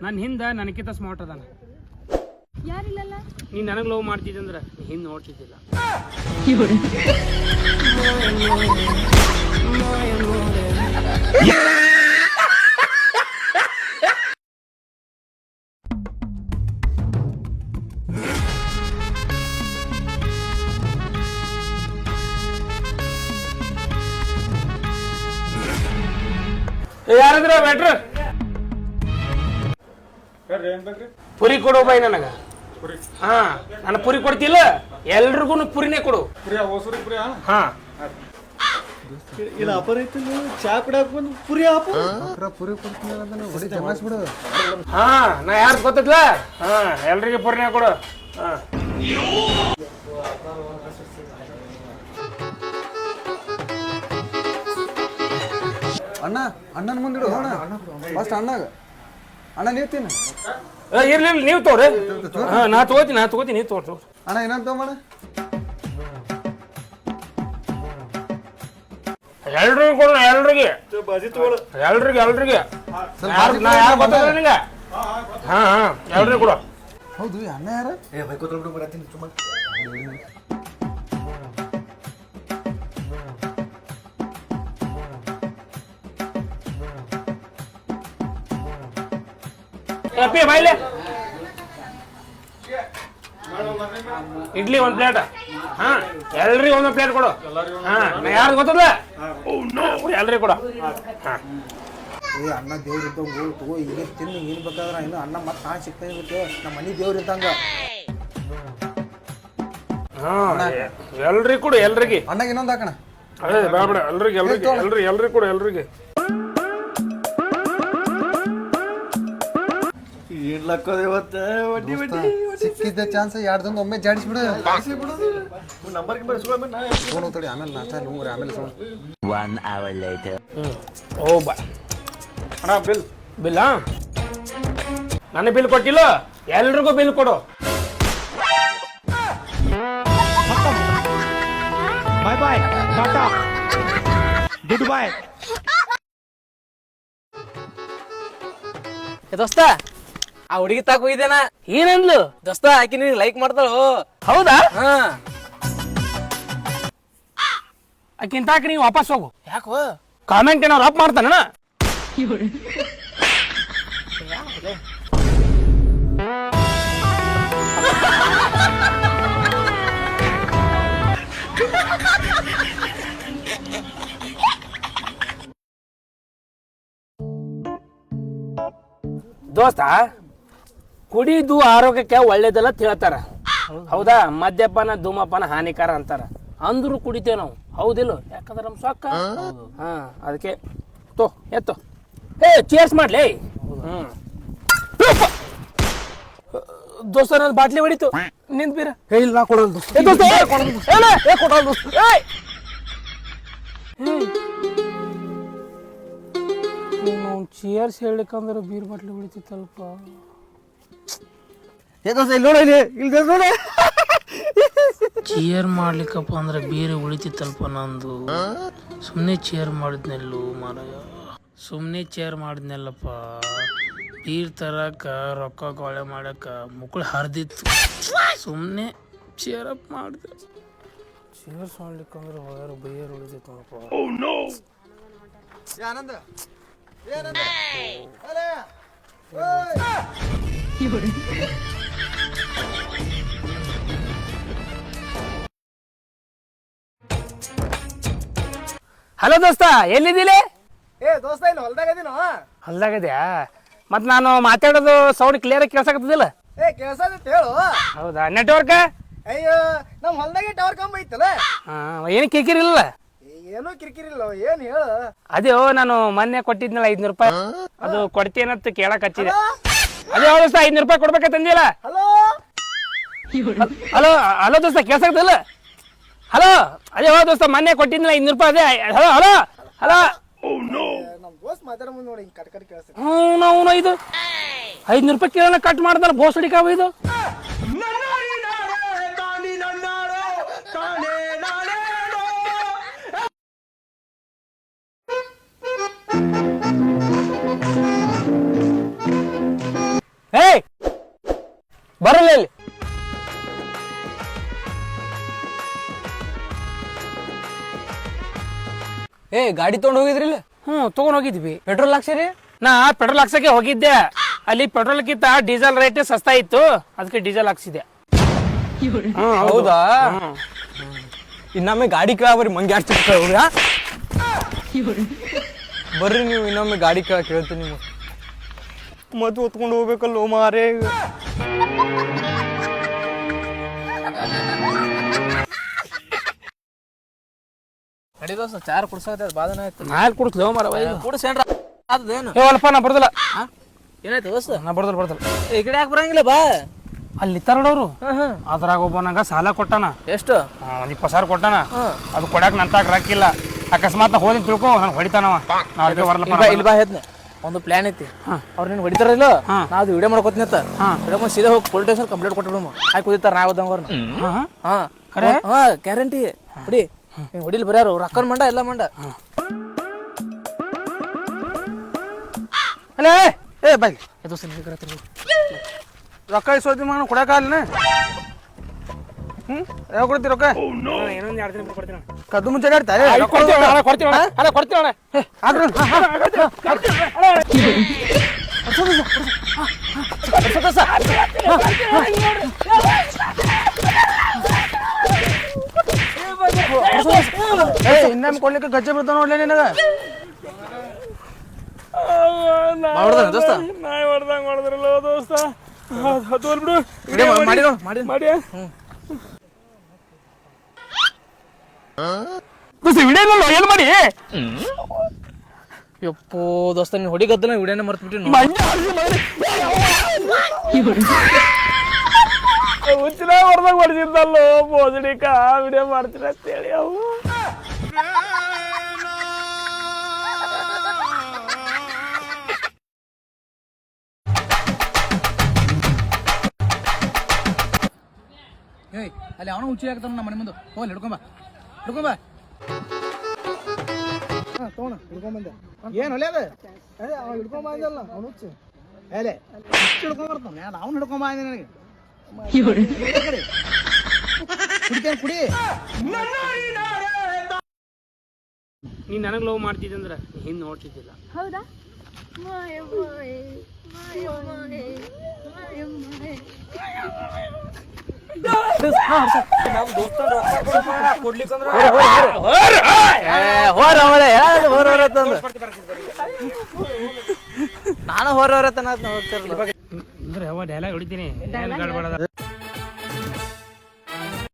ನನ್ನ ಹಿಂದೆ ನನಗಿಂತ ಸ್ಮಾರ್ಟ್ ಅದಾನ. ಯಾರಿಲ್ಲಲ್ಲ? ನೀ ನನಗೆ ಲವ್ ಮಾಡ್ತಿದ್ದಂದ್ರೆ ಹಿಂದೆ ನೋಡ್ತಿದ್ದಿಲ್ಲ. ಯಾರದ್ರ ಬ್ಯಾಟ್ರ ಪುರಿ ಕೊಡು ಬೈ ನನಗ. ಹಾ ನನ್ನ ಪುರಿ ಕೊಡ್ತಿಲ್ಲ, ಎಲ್ರಿಗೂ ಪುರಿನೇ ಕೊಡು. ಹಾ ಇಲ್ಲ ಅಪರ ಐತಿ, ಚಾ ಕುಡಿಯಾಕ ಬಂದು ಪುರಿ ಹಾಪು ಪುರಿ ಕೊಡ್ತೀನಿ. ಹಾ ನಾ ಯಾರು ಗೊತ್ತಲ್ಲ. ಹಾ ಎಲ್ರಿಗೆ ಪುರಿನೇ ಕೊಡು. ಹಾ ಅಣ್ಣ ಅಣ್ಣನ ಮುಂದಿಡು ಅಣ್ಣ, ಫಸ್ಟ್ ಅಣ್ಣಗ ಅಣ್ಣ ನೀವು ತಿನ್ನ. ಇರ್ಲಿ ನೀವು ತೋರಿ. ಹಾ ನಾ ತಗೋತೀನಿ ನೀವು ತೋರಿ. ಅಣ್ಣ ಏನಂತ ತಗೋಣ? ಎಲ್ರಿಗೂ ಕೊಡು, ಎಲ್ರಿಗೆ ನಾ ಯಾರು ಗೊತ್ತಲ್ಲ ನಿನಗೆ. ಹಾ ಹಾ ಎಲ್ರಿಗೂ ಕೊಡು. ಹೌದು ಅಣ್ಣ ಯಾರ? ಬೈಕೋತ್ರ ಬರತ್ತೀನಿ ಸುಮ್ಮನೆ. ಅಪ್ಪಿ ಬಾಯ್ಲೆ ಇಡ್ಲಿ 1 ಪ್ಲೇಟ್. ಹಾ ಎಲ್ರಿಗೂ 1 ಪ್ಲೇಟ್ ಕೊಡು. ಹಾ ನಾ ಯಾರು ಗೊತ್ತಲ್ಲ ಎಲ್ರಿಗೂ ಕೊಡು. ಹಾ ಏ ಅಣ್ಣ ದೇವ್ರ ಇದ್ದಂಗ ತಗೋ, ಈಗ ತಿನ್ನು ಏನ್ ಬೇಕಾದ್ರ ಇನ್ನು ಅಣ್ಣ ಮತ್ತೆ ನಾ ಸಿಗ್ತಾ ಇರುತ್ತೆ. ನಮ್ಮ ಮನೆ ದೇವ್ರ ಇದ್ದಂಗ. ಹಾ ಎಲ್ರಿಗೂ ಕೊಡು, ಎಲ್ರಿಗೆ. ಅಣ್ಣಗೆ ಇನ್ನೊಂದು ಹಾಕಣ. ಅದೇ ಬೇಡ ಎಲ್ರಿಗೆ ಕೊಡು, ಎಲ್ರಿಗೆ. ಸಿಕ್ಕಿದ್ದ ಚಾನ್ಸ್ 2 ದಿನ ಒಮ್ಮೆ ಜಾಡಿಸ್ಬಿಡು. ಆಮೇಲೆ ನಾಷ್ಟ ಆಮೇಲೆ ಓ ಬಾ ಅಣ್ಣ ಬಿಲ್ ನನಗೆ ಬಿಲ್ ಕೊಟ್ಟಿಲ್ಲ, ಎಲ್ರಿಗೂ ಬಿಲ್ ಕೊಡು. ಬಾಯ್ ಟಾಟಾ ಗುಡ್ ಬಾಯ್. ದೋಸ್ತ ಆ ಹುಡುಗಿ ತಾಕ ಹೋಗಿದ್ದೇನ. ಏನಂದ್ಲು ದೋಸ್ತ ಆಕಿ ನೀನ್ ಲೈಕ್ ಮಾಡ್ತಾಳ. ಹೌದಾ? ಹಾ ಆಕಿಂತಾಕ ನೀವು ವಾಪಸ್ ಹೋಗು. ಯಾಕೋ ಕಾಮೆಂಟ್ ಏನಾರು ಅಪ್ ಮಾಡ್ತಾನ. ದೋಸ್ತ ಕುಡಿದು ಆರೋಗ್ಯಕ್ಕೆ ಒಳ್ಳೇದಲ್ಲ ಹೇಳ್ತಾರ. ಹೌದಾ? ಮದ್ಯಪಾನ ಧೂಮಪಾನ ಹಾನಿಕಾರ ಅಂತಾರ. ಅಂದ್ರು ಕುಡಿತೇವೆ ನಾವು, ಹೌದಿಲ್ಲ? ಯಾಕಂದ್ರೆ ನಮ್ ಸೊಕ್ಕ. ಹಾ ಅದಕ್ಕೆ ತೋ ಎತ್ತೋ ಚೇರ್ಸ್ ಮಾಡ್ಲಿ. ದೋಸ್ತ ನನ್ನ ಬಾಟ್ಲಿ ಹೊಡಿತು ನಿಂತ ಬೀರ. ಇಲ್ಲ ನಾ ಕೊಡೋದು. ಚೇರ್ಸ್ ಹೇಳಿಕಂದ್ರೆ ಬೀರ್ ಬಾಟ್ಲಿ ಹೊಡಿತಿತ್ತಲ್ಪ. ಚೇರ್ ಮಾಡ್ಲಿಕ್ಕಪ್ಪ ಅಂದ್ರೆ ಬೇರೆ ಉಳಿತಿತ್ತಲ್ಪ ನಂದು. ಸುಮ್ಮನೆ ಚೇರ್ ಮಾಡಿದ್ನೆಲ್ಲು ಮಾರಾಯ, ಸುಮ್ಮನೆ ಚೇರ್ ಮಾಡಿದ್ನೆಲ್ಲಪ್ಪ. ಬೀರ್ ತರಕ ರೊಕ್ಕ ಕೊಳೆ ಮಾಡಕ ಮುಕ್ಕಳು ಹರಿದಿತ್ತು. ಸುಮ್ಮನೆ ಚೇರ್ ಅಪ್ ಮಾಡಿದೆ. ಚೇರ್ಸ್ ಮಾಡ್ಲಿಕ್ಕಂದ್ರೆ ವಯರ್ ಬೈಯರ್ ಉಳಿತಿತ್ತಪ್ಪ. ಹಲೋ ದೋಸ್ತ, ಎಲ್ಲಿದ್ದೀಲಿ? ದೋಸ್ತ ಇಲ್ಲ ಹೊಲ್ದಾಗದಿನ. ಹೊಲ್ದಾಗದ್ಯಾ? ಮತ್ ನಾನು ಮಾತಾಡೋದು ಸೌಂಡ್ ಕ್ಲಿಯರ್ ಆಗಿ ಕೇಳ್ಸಕತ್ತದಿಲ್ಲ? ಕೇಳ್ಸತ್ತ ಹೇಳು. ಹೌದಾ? ನೆಟ್ವರ್ಕ್? ಅಯ್ಯೋ ನಮ್ ಹೊಲ್ದಾಗೆ ಟವರ್ ಕಂಬ ಐತಲ್ಲ. ಏನು ಕಿರಿಕಿರಿಲ್ಲ? ಏನೋ ಕಿರಿಕಿರಿಲ್ಲ, ಏನ್ ಹೇಳು. ಅದೇ ನಾನು ಮೊನ್ನೆ ಕೊಟ್ಟಿದ್ನಲ್ಲ 500 ರೂಪಾಯಿ, ಅದು ಕೊಡ್ತೇನಂತ ಕೇಳಕ್ ಹಚ್ಚಿದೆ. ಅದೇ ದೋಸ್ತ 500 ರೂಪಾಯಿ ಕೊಡ್ಬೇಕಂತಂದಿಲ್ಲ? ಹಲೋ ಹಲೋ ಹಲೋ ದೋಸ್ತ ಕೇಳ್ಸಕತ್ತಲ್ಲ? ಹಲೋ ಅದೇ ದೋಸ್ತ ಮೊನ್ನೆ ಕೊಟ್ಟಿದ್ನಲ್ಲ 500 ರೂಪಾಯಿ. ಅದೇ ಹಲೋ ಹಲೋ ಹಲೋ. ನಮ್ ದೋಸ್ತ್ ಮಾತಾಡ ಮುಂದೆ ನೋಡಿ ಕಟ್ ಕಟ್ ಕೇಳಿಸ್ತದೆ. ನಾವು ಇದು 500 ರೂಪಾಯಿ ಕೇಳೋಣ ಕಟ್ ಮಾಡ್ತಾರ ಬೋಸಡಿಕಾವ ಇದು. ಗಾಡಿ ತಗೊಂಡ್ ಹೋಗಿದ್ರಿಲ್ಲ ತಗೊಂಡ್ ಹೋಗಿದ್ವಿ. ಪೆಟ್ರೋಲ್ ಹಾಕ್ಸಿರಿ? ನಾ ಪೆಟ್ರೋಲ್ ಹಾಕ್ಸಕ್ಕೆ ಹೋಗಿದ್ದೆ. ಅಲ್ಲಿ ಪೆಟ್ರೋಲ್ಗಿಂತ ಡೀಸೆಲ್ ರೇಟ್ ಸಸ್ತಾ ಇತ್ತು, ಅದಕ್ಕೆ ಡೀಸೆಲ್ ಹಾಕ್ಸಿದೆ. ಹೌದಾ? ಇನ್ನೊಮ್ಮೆ ಗಾಡಿ ಕೇಳಬರಿ ಮಂಗಿ ಆಡ್ತಿರ್ತಾರ. ಬರ್ರಿ ನೀವು ಇನ್ನೊಮ್ಮೆ ಗಾಡಿ ಕೇಳ್ತೀನಿ ನೀವು. ಮದ್ದು ಹೊತ್ಕೊಂಡು ಹೋಗ್ಬೇಕಲ್ಲ ಮಾರೇ. ನಡಿ ದೋಸ್ತ, ಚಾರ್ ಕುಡ್ಸಕತ್ತ ಬಾದನ ಆಯ್ತು. ನಾಲ್ ಕುಡ್ಸ್ಲೋ ಮರ ಕುಡ್ಸೇನ್ರ ಅದೇನು? ಅಲ್ಪ ನಾ ಬರ್ದಲ್ಲ. ಏನಾಯ್ತು ದೋಸ್ತ? ನಾ ಬರ್ದಲ್ಲ. ಈ ಕಡೆ ಯಾಕೆ ಬರಂಗಿಲ್ಲ ಬಾ. ಅಲ್ಲಿ ನೋಡವ್ರು, ಅದ್ರಾಗ ಒಬ್ಬ ನಂಗ ಸಾಲ ಕೊಟ್ಟಾನ. ಎಷ್ಟು? 20,000 ಕೊಟ್ಟಾನ. ಅದು ಕೊಡಾಕ ನಂತಾಗ ರಾಕಿಲ್ಲ. ಅಕಸ್ಮಾತ್ ನಾ ಹೋದಿನ್ ತಿಳ್ಕೊ, ನಾನು ಹೊಡಿತಾನವ. ಇಲ್ಲಿ ಬಾ ಹೇಳ್ತೀನಿ, ಒಂದು ಪ್ಲಾನ್ ಐತಿ. ಅವ್ರು ನೀನು ಹೊಡಿತಾರಲ್ಲ, ನಾವು ಅದು ವಿಡಿಯೋ ಮಾಡ್ಕೊತೀನಿ ಅಂತ. ವಿಡಿಯೋ ಮಾಡಿ ಸೀದಾ ಹೋಗಿ ಪೊಲೀಸ್ ಸ್ಟೇಷನ್ ಕಂಪ್ಲೇಂಟ್ ಕೊಟ್ಬಿಡಮ್ಮ. ಹಾಕಿ ಕುದಿತಾರ ನಾವು ಅವ್ರನ್ನ. ಗ್ಯಾರಂಟಿ ಹೊಡಿ. ಹಿಂಗೆ ಹೊಡಿಲಿ ಬರ್ಯಾರು ರೊಕ್ಕನ ಮಂಡ ಎಲ್ಲ ಮಂಡ. ಅಲ್ಲೇ ಏ ಬಾಯ್ ರೊಕ್ಕ ಇಸೋದಿ ಮಗ ಕೊಡಕಾಗಲ್ಲ. ಯಾವ ಕೊಡ್ತೀವಿ ರೊಕ್ಕ? ಇನ್ನೊಂದು 2 ದಿನ ಕೊಡ್ತೀನಿ. ಕದ್ದು ಮುಂಚೆ ಆಡ್ತಾರೆ ಕೊಡ್ತೀವಿ. ಇನ್ನೊಮ್ಮೆ ಕೊಡ್ಲಿಕ್ಕೆ ಗಜ್ಜೆ ಬರ್ತಾವ ನೋಡ್ಲಿ ನಿನಗ. ದೋಸ್ತ ನಾಯಿ ಹೊಡ್ದಂಗ್ ಹೊಡೆದ್ರಲ್ಲ ದೋಸ್ತ. ಬಿಡು ಮಾಡಿ ಏನ್ ಮಾಡಿ ಯಪ್ಪೋ ದೋಸ್ತ ನೀನು ಹೊಡಿಗದ್ದನ ವಿಡಿಯೋನ ಮರ್ತ್ಬಿಟ್ಟು ಹುಚ್ಚಿನ ಹೊಡೆದಾಗ ಹೊಡೆದಿದ್ದಲ್ಲೋ ಬೋಸಡಿಕ ವಿಡಿಯೋ ಮಾಡ್ತೀರ ಅಂತೇಳಿ ಅವು. ಏಯ್ ಅಲ್ಲಿ ಅವನು ಹುಚ್ಚಿ ಆಗ್ತಾನ ನಮ್ಮ ಮನೆ ಮುಂದೆ. ಹೋಗ್ಲಿ ಹಿಡ್ಕೊಂಬ ತಗೋಣ ಹಿಡ್ಕೊಂಬಂದೆ. ಏನು ಹೊಲಿಯದ? ಅದೇ ಅವ ಹಿಡ್ಕೊಂಬಂದಲ್ಲ ಅವನು ಹುಚ್ಚು. ಹೇಳೆ ಹಿಡ್ಕೊಂಬರ್ತಾನೆ, ಅವ್ನು ಹಿಡ್ಕೊಂಬಂದೆ ನನಗೆ. ಕುಡಿತೇನೆ ಕುಡಿ. ನೀನ್ ನನಗ್ ಲವ್ ಮಾಡ್ತಿದ್ದೆ ಅಂದ್ರ ಹಿಂದ್ ನೋಡ್ತಿದ್ದಿಲ್ಲ. ಹೌದಾ? ನಾನು ಹೊರವರತನ ಅಂದ್ರೆ ಯಾವ ಡೈಲಾಗ್ ಹೊಡಿತೀನಿ.